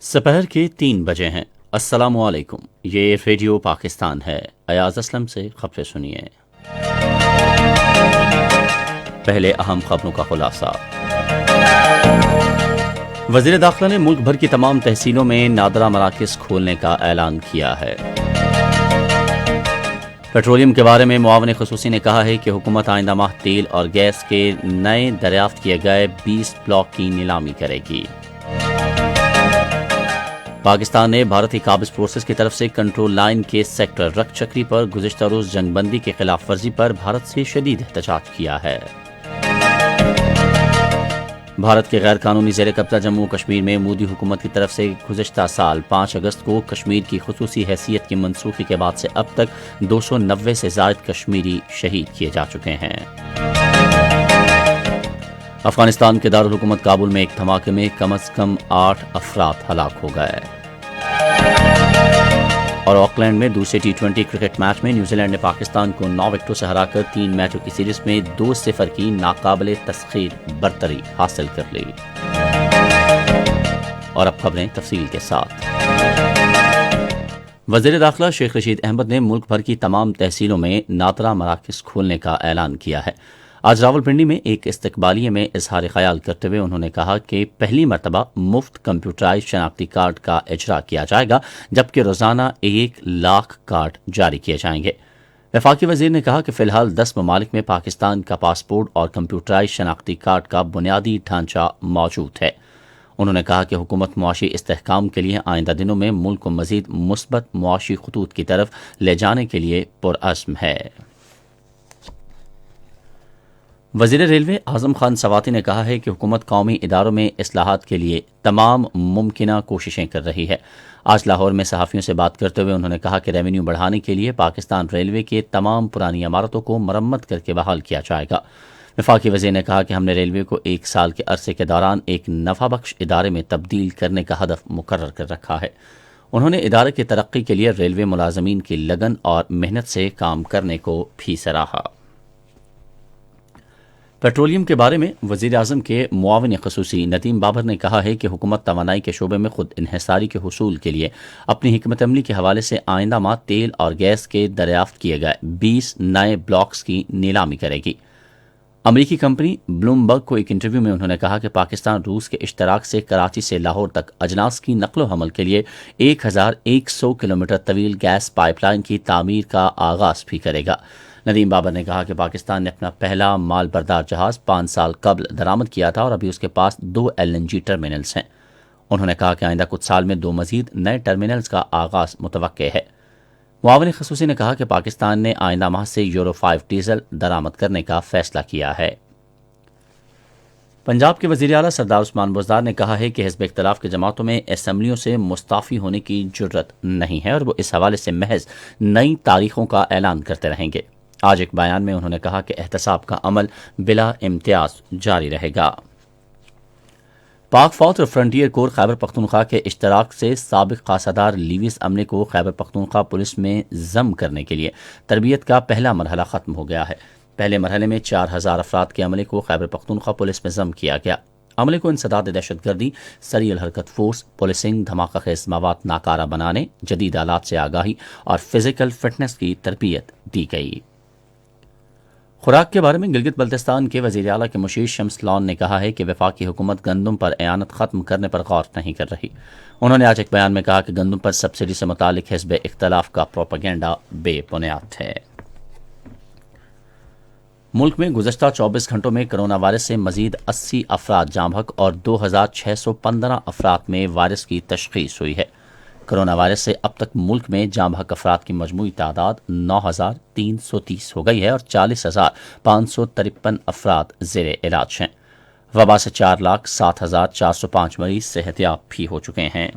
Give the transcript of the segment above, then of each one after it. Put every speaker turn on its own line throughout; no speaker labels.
سپہر کے 3 بجے ہیں۔ السلام علیکم، یہ ریڈیو پاکستان ہے۔ ایاز اسلم سے خبریں سنیے۔ پہلے اہم خبروں کا خلاصہ۔ وزیر داخلہ نے ملک بھر کی تمام تحصیلوں میں نادرہ مراکز کھولنے کا اعلان کیا ہے۔ پیٹرولیم کے بارے میں معاون خصوصی نے کہا ہے کہ حکومت آئندہ ماہ تیل اور گیس کے نئے دریافت کیے گئے 20 بلاک کی نیلامی کرے گی۔ پاکستان نے بھارتی قابض فورسز کی طرف سے کنٹرول لائن کے سیکٹر رک چکری پر گزشتہ روز جنگ بندی کی خلاف ورزی پر بھارت سے شدید احتجاج کیا ہے۔ بھارت کے غیر قانونی زیر قبضہ جموں کشمیر میں مودی حکومت کی طرف سے گزشتہ سال 5 اگست کو کشمیر کی خصوصی حیثیت کی منسوخی کے بعد سے اب تک 290 سے زائد کشمیری شہید کیے جا چکے ہیں۔ افغانستان کے دارالحکومت کابل میں ایک دھماکے میں کم از کم 8 افراد ہلاک ہو گئے۔ اور آکلینڈ میں دوسرے ٹی20 کرکٹ میچ میں نیوزی لینڈ نے پاکستان کو 9 وکٹوں سے ہرا کر 3 میچوں کی سیریز میں 2-0 کی ناقابل تسخیر برتری حاصل کر لی۔ اور اب خبریں تفصیل کے ساتھ۔ وزیر داخلہ شیخ رشید احمد نے ملک بھر کی تمام تحصیلوں میں نادرہ مراکز کھولنے کا اعلان کیا ہے۔ آج راولپنڈی میں ایک استقبالیے میں اظہار خیال کرتے ہوئے انہوں نے کہا کہ پہلی مرتبہ مفت کمپیوٹرائز شناختی کارڈ کا اجرا کیا جائے گا، جبکہ روزانہ 1 لاکھ کارڈ جاری کیے جائیں گے۔ وفاقی وزیر نے کہا کہ فی الحال 10 ممالک میں پاکستان کا پاسپورٹ اور کمپیوٹرائز شناختی کارڈ کا بنیادی ڈھانچہ موجود ہے۔ انہوں نے کہا کہ حکومت معاشی استحکام کے لیے آئندہ دنوں میں ملک کو مزید مثبت معاشی خطوط کی طرف لے جانے کے لیے پرعزم ہے۔ وزیر ریلوے اعظم خان سواتی نے کہا ہے کہ حکومت قومی اداروں میں اصلاحات کے لیے تمام ممکنہ کوششیں کر رہی ہے۔ آج لاہور میں صحافیوں سے بات کرتے ہوئے انہوں نے کہا کہ ریونیو بڑھانے کے لیے پاکستان ریلوے کے تمام پرانی عمارتوں کو مرمت کر کے بحال کیا جائے گا۔ وفاقی وزیر نے کہا کہ ہم نے ریلوے کو 1 سال کے عرصے کے دوران ایک نفع بخش ادارے میں تبدیل کرنے کا ہدف مقرر کر رکھا ہے۔ انہوں نے ادارے کی ترقی کے لیے ریلوے ملازمین کی لگن اور محنت سے کام کرنے کو بھی سراہا۔ پیٹرولیم کے بارے میں وزیر اعظم کے معاون خصوصی ندیم بابر نے کہا ہے کہ حکومت توانائی کے شعبے میں خود انحصاری کے حصول کے لیے اپنی حکمت عملی کے حوالے سے آئندہ ماہ تیل اور گیس کے دریافت کیے گئے 20 نئے بلاکس کی نیلامی کرے گی۔ امریکی کمپنی بلومبرگ کو ایک انٹرویو میں انہوں نے کہا کہ پاکستان روس کے اشتراک سے کراچی سے لاہور تک اجناس کی نقل و حمل کے لیے 1100 کلومیٹر طویل گیس پائپ لائن کی تعمیر کا آغاز بھی کرے گا۔ ندیم بابر نے کہا کہ پاکستان نے اپنا پہلا مال بردار جہاز 5 سال قبل درآمد کیا تھا اور ابھی اس کے پاس 2 LNG ٹرمینلز ہیں۔ انہوں نے کہا کہ آئندہ کچھ سال میں 2 مزید نئے ٹرمینلز کا آغاز متوقع ہے۔ معاون خصوصی نے کہا کہ پاکستان نے آئندہ ماہ سے یورو 5 ڈیزل درآمد کرنے کا فیصلہ کیا ہے۔ پنجاب کے وزیر اعلیٰ سردار عثمان بزدار نے کہا ہے کہ حزب اختلاف کے جماعتوں میں اسمبلیوں سے مستعفی ہونے کی جرت نہیں ہے اور وہ اس حوالے سے محض نئی تاریخوں کا اعلان کرتے رہیں گے۔ آج ایک بیان میں انہوں نے کہا کہ احتساب کا عمل بلا امتیاز جاری رہے گا۔ پاک فوج اور فرنٹیئر کور خیبر پختونخوا کے اشتراک سے سابق قاصدار لیویس عملے کو خیبر پختونخوا پولیس میں ضم کرنے کے لیے تربیت کا پہلا مرحلہ ختم ہو گیا ہے۔ پہلے مرحلے میں 4000 افراد کے عملے کو خیبر پختونخوا پولیس میں ضم کیا گیا۔ عملے کو انسداد دہشت گردی، سریع الحرکت فورس، پولیسنگ، دھماکہ خیز مواد ناکارہ بنانے، جدید آلات سے آگاہی اور فزیکل فٹنس کی تربیت دی گئی۔ خوراک کے بارے میں گلگت بلتستان کے وزیر اعلیٰ کے مشیر شمس لون نے کہا ہے کہ وفاقی حکومت گندم پر اعانت ختم کرنے پر غور نہیں کر رہی۔ انہوں نے آج ایک بیان میں کہا کہ گندم پر سبسڈی سے متعلق حزب اختلاف کا پروپیگنڈا بے بنیاد ہے۔ ملک میں گزشتہ 24 گھنٹوں میں کرونا وائرس سے مزید 80 افراد جاں بحق اور 2615 افراد میں وائرس کی تشخیص ہوئی ہے۔ کرونا وائرس سے اب تک ملک میں جاں بحق افراد کی مجموعی تعداد 9330 ہو گئی ہے اور 40553 افراد زیر علاج ہیں۔ وبا سے 4,07,405 مریض صحتیاب بھی ہو چکے ہیں۔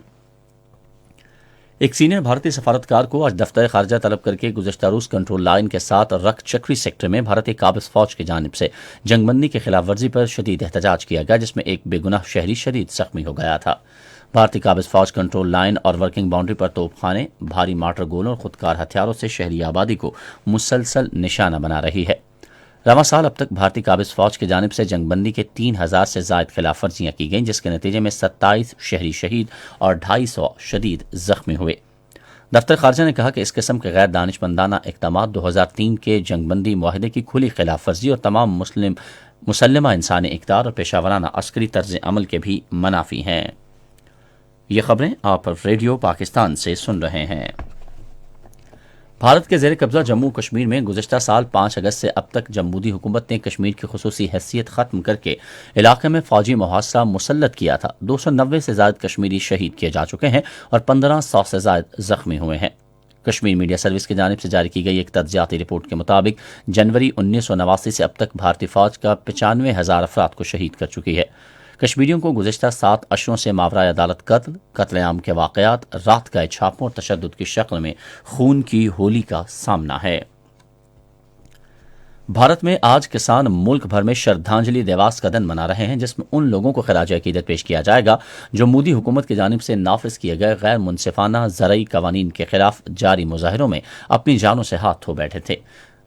ایک سینئر بھارتی سفارتکار کو آج دفتر خارجہ طلب کر کے گزشتہ روز کنٹرول لائن کے ساتھ رک چکری سیکٹر میں بھارتی قابض فوج کی جانب سے جنگ بندی کی خلاف ورزی پر شدید احتجاج کیا گیا، جس میں ایک بے گناہ شہری شدید زخمی ہو گیا تھا۔ بھارتی قابض فوج کنٹرول لائن اور ورکنگ باؤنڈری پر توپ خانے، بھاری مارٹر گولوں اور خودکار ہتھیاروں سے شہری آبادی کو مسلسل نشانہ بنا رہی ہے۔ रवां साल अब तक भारतीय काबिज फौज की जानिब से जंग बंदी के 3000 से जायद खिलाफ वर्जियां की गईं, जिसके नतीजे में 27 शहरी शहीद और 250 शदीद जख्मी हुए। दफ्तर खारजा ने कहा कि इस किस्म के गैर दानिशमंदाना इक़दामात 2003 के जंगबंदी मुआहदे की खुली खिलाफ वर्जी और तमाम मुसल्लमा इंसानी इक़दार और पेशावराना अस्करी तर्ज अमल के भी मनाफी हैं। ये खबरें आप रेडियो पाकिस्तान से सुन रहे हैं। भारत के ज़ेर कब्जा जम्मू कश्मीर में गुज़िश्ता साल 5 अगस्त से अब तक जमहूरी हुकूमत ने कश्मीर की खुसूसी हैसियत ख़त्म करके इलाके में फ़ौजी मुहासरा मुसल्लत किया था। 290 से ज़ायद कश्मीरी शहीद किए जा चुके हैं और 1500 से ज़ायद ज़ख्मी हुए हैं। कश्मीर मीडिया सर्विस की जानिब से जारी की गई एक तज्ज़ियाती रिपोर्ट के मुताबिक जनवरी 1989 से अब तक भारतीय फ़ौज का 95,000 अफराद को शहीद कर चुकी है। कश्मीरियों को गुज़िश्ता 7 अशरों से मावरा अदालत कत्ल-आम के वाक़यात, रात गए छापों और तशद्दुद की शक्ल में खून की होली का सामना है। भारत में आज किसान मुल्क भर में श्रद्धांजलि दिवस का दिन मना रहे हैं, जिसमें उन लोगों को खराज अकीदत पेश किया जाएगा जो मोदी हुकूमत की जानिब से नाफिज किए गए गैर मुनसिफाना ज़रई कवानीन के खिलाफ जारी मुजाहिरों में अपनी जानों से हाथ धो बैठे थे।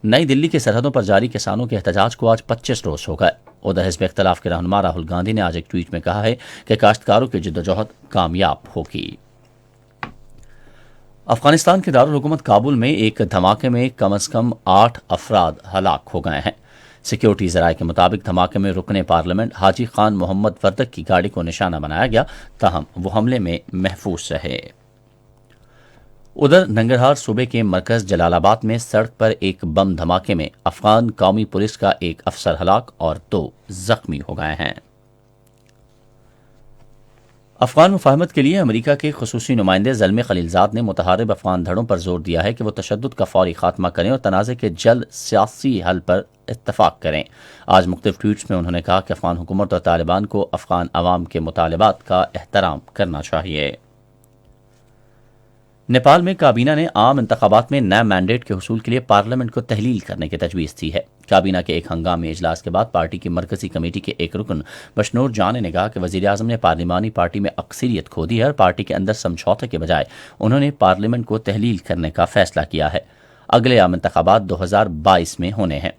नई दिल्ली की सरहदों पर जारी किसानों के एहतजाज को आज 25 रोज हो गए। उधर हिज़्ब इख्तिलाफ के रहनुमा राहुल गांधी ने आज एक ट्वीट में कहा है कि काश्तकारों की जिद्दोजहद कामयाब होगी। अफगानिस्तान के दारुल हुकूमत काबुल में एक धमाके में कम से कम 8 अफराद हलाक हो गए हैं। सिक्योरिटी ज़राए के मुताबिक धमाके में रुकने पार्लियामेंट हाजी खान मोहम्मद वर्दक की गाड़ी को निशाना बनाया गया, ताहम वो हमले में महफूज रहे। उधर नंगरहार सूबे के मरकज जलालाबाद में सड़क पर एक बम धमाके में अफगान कौमी पुलिस का एक अफसर हलाक और 2 जख्मी हो गए हैं। अफगान मुफाहमत के लिए अमेरिका के खुसूसी नुमाइंदे ज़ल्मे खलीलजाद ने मुतहारिब अफगान धड़ों पर जोर दिया है कि वो तशद्दुद का फौरी खात्मा करें और तनाज़े के जल्द सियासी हल पर इत्तफाक करें। आज मुख्तलिफ ट्वीट्स में उन्होंने कहा कि अफगान हुकूमत और तालिबान को अफगान अवाम के मुतालबात का एहतराम करना चाहिए। नेपाल में काबीना ने आम इंतखाबात में नए मैंडेट के हुसूल के लिए पार्लियामेंट को तहलील करने की तजवीज़ दी है। काबीना के एक हंगामी इजलास के बाद पार्टी की मरकजी कमेटी के एक रुकन बशनूर जाने ने कहा कि वज़ीर आज़म ने पार्लिमानी पार्टी में अक्सरियत खो दी है और पार्टी के अंदर समझौते के बजाय उन्होंने पार्लियामेंट को तहलील करने का फैसला किया है। अगले आम इंतखाबात 2022 में होने हैं।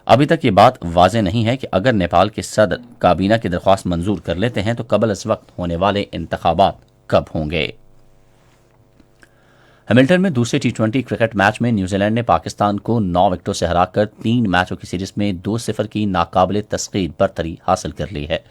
अभी तक ये बात वाज़ेह नहीं है कि अगर नेपाल के सदर काबीना की दरख्वास्त मंजूर कर लेते हैं तो कबल इस वक्त होने वाले इंतखाबात कब होंगे। हैमिल्टन में दूसरे T20 क्रिकेट मैच में न्यूजीलैंड ने पाकिस्तान को 9 विकेटों से हराकर 3 मैचों की सीरीज में 2-0 की नाकाबिले तस्कीर बरतरी हासिल कर ली है।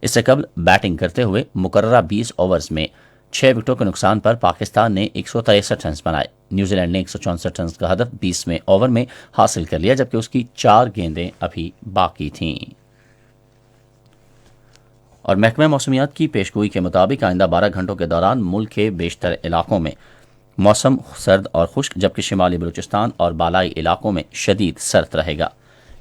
इससे कबल बैटिंग करते हुए मुकर्ररा 20 ओवर्स में 6 विकेटों के नुकसान पर पाकिस्तान ने 163 रन बनाए। न्यूजीलैंड ने 164 रन का हदफ 20वें ओवर में हासिल कर लिया, जबकि उसकी 4 गेंदें अभी बाकी थीं। और महकमा मौसमियात की पेशगोई के मुताबिक आइंदा 12 घंटों के दौरान मुल्क के बेशतर इलाकों में मौसम सर्द और खुश्क, जबकि शिमाली बलूचिस्तान और बालाई इलाकों में शदीद सर्द रहेगा।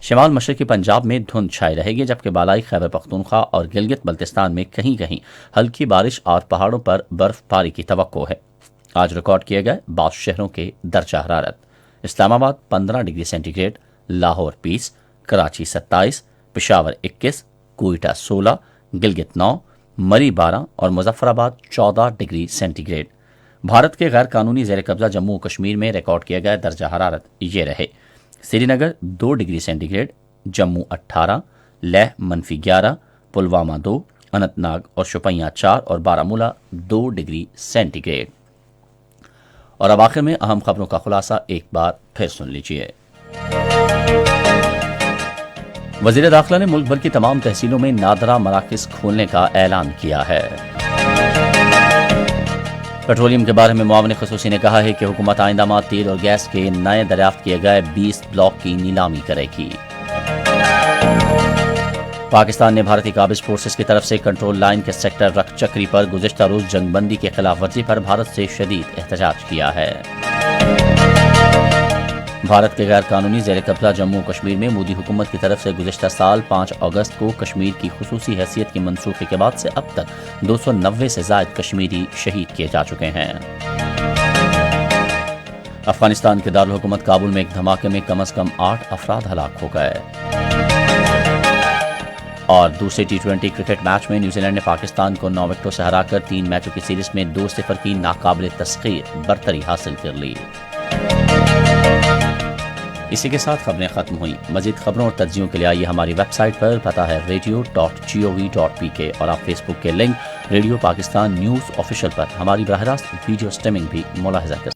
शिमाल मशरकी पंजाब में धुंध छाई रहेगी, जबकि बालाई खैबर पख्तूनख्वा और गिलगित बल्तिस्तान में कहीं कहीं हल्की बारिश और पहाड़ों पर बर्फबारी की तवक्को है। आज रिकॉर्ड किए गए 22 शहरों के दर्जा हरारत: इस्लामाबाद 15 डिग्री सेंटीग्रेड, लाहौर 20, कराची 27, पेशावर 21, कोयटा 16, गिलगित 9, मरी 12 और मुजफ्फराबाद 14 डिग्री सेंटीग्रेड। भारत के गैर कानूनी ज़ेर कब्जा जम्मू कश्मीर में रिकॉर्ड किए गए दर्जा हरारत ये रहे: श्रीनगर 2 डिग्री सेंटीग्रेड, जम्मू 18, लेह -11, पुलवामा 2, अनंतनाग और शोपियां 4 और बारामूला 2 डिग्री सेंटीग्रेड। और अब आखिर में अहम खबरों का खुलासा एक बार फिर सुन लीजिए। वज़ीर दाखिला ने मुल्क भर की तमाम तहसीलों में नादरा मराकज़ खोलने का ऐलान किया है। पेट्रोलियम के बारे में मुआविन ख़ुसूसी ने कहा है कि हुकूमत आइंदा माह तेल और गैस के नए दरियाफ्त किए गए 20 ब्लॉक की नीलामी करेगी। पाकिस्तान ने भारतीय काबिज फोर्सेस की तरफ से कंट्रोल लाइन के सेक्टर रख चक्री पर गुज़िश्ता रोज जंगबंदी की खिलाफ वर्जी पर भारत से शदीद एहतजाज किया है। भारत के गैर कानूनी ज़ेर कब्जा जम्मू कश्मीर में मोदी हुकूमत की तरफ से गुज़िश्ता साल 5 अगस्त को कश्मीर की खुसूसी हैसियत की मनसूखी के बाद से अब तक 290 से ज़ायद कश्मीरी शहीद किए जा चुके हैं। अफगानिस्तान के दारुल हुकूमत काबुल में एक धमाके में कम से कम 8 अफराद हलाक हो गए। और दूसरे T20 क्रिकेट मैच में न्यूजीलैंड ने पाकिस्तान को 9 विकेटों से हराकर 3 मैचों की सीरीज में 2-0 की नाकाबिले तस्कीर बरतरी हासिल कर ली। اسی کے ساتھ خبریں ختم ہوئیں۔ مزید خبروں اور تجزیوں کے لیے آئیے ہماری ویب سائٹ پر، پتہ ہے radio.gov.pk، اور آپ فیس بک کے link radio Pakistan news official پر ہماری براہ راست ویڈیو سٹریمنگ بھی ملاحظہ کر